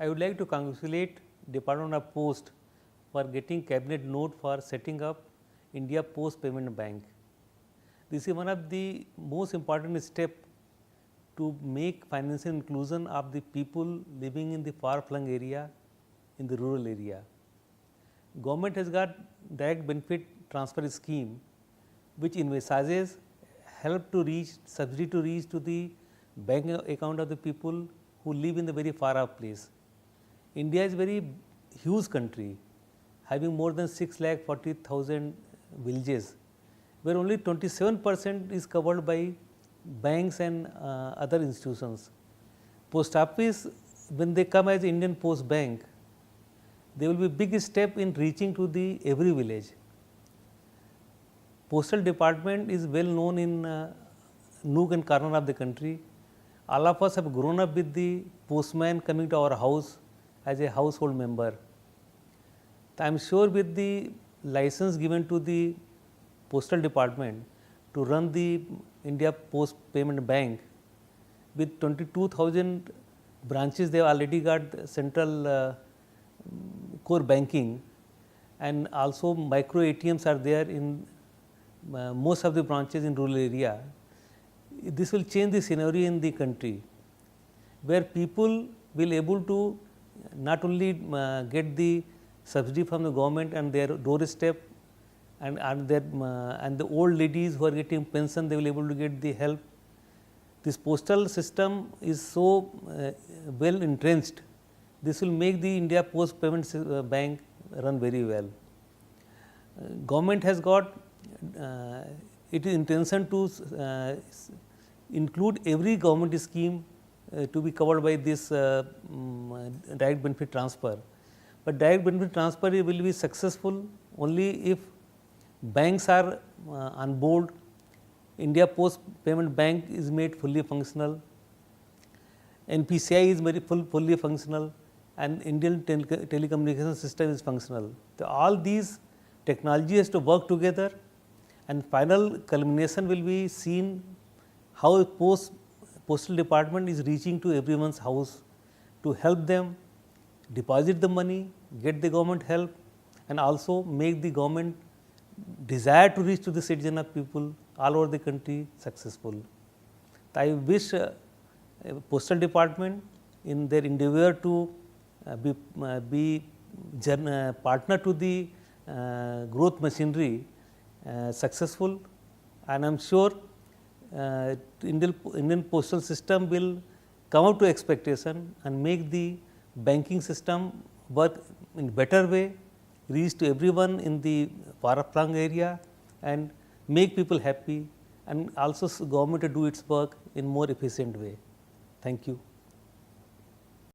I would like to congratulate Department of Post for getting cabinet note for setting up India Post Payment Bank. This is one of the most important step to make financial inclusion of the people living in the far-flung area, in the rural area. Government has got direct benefit transfer scheme which envisages help to reach, subsidy to reach to the bank account of the people who live in the very far off place. India is very huge country having more than 6,40,000 villages, where only 27% is covered by banks and other institutions. Post office, when they come as Indian Post Bank, they will be big step in reaching to the every village. Postal department is well known in nook and corner of the country. All of us have grown up with the postman coming to our house as a household member. I am sure with the license given to the postal department to run the India Post Payment Bank, with 22,000 branches, they have already got central core banking, and also micro ATMs are there in most of the branches in rural area. This will change the scenario in the country, where people will able to not only get the subsidy from the government and their doorstep, and the old ladies who are getting pension, they will able to get the help. This postal system is so well entrenched. This will make the India Post Payments Bank run very well. Government has got it is intention to include every government scheme to be covered by this direct benefit transfer. But direct benefit transfer will be successful only if banks are on board, India Post Payment Bank is made fully functional, NPCI is very fully functional, and Indian telecommunication system is functional. So, all these technology has to work together, and final culmination will be seen how postal department is reaching to everyone's house to help them deposit the money, get the government help, and also make the government desire to reach to the citizen of people all over the country successful. I wish postal department in their endeavor to be partner to the growth machinery successful, and I am sure Indian postal system will come up to expectation and make the banking system work in better way, reach to everyone in the far-flung area, and make people happy, and also government to do its work in more efficient way. Thank you.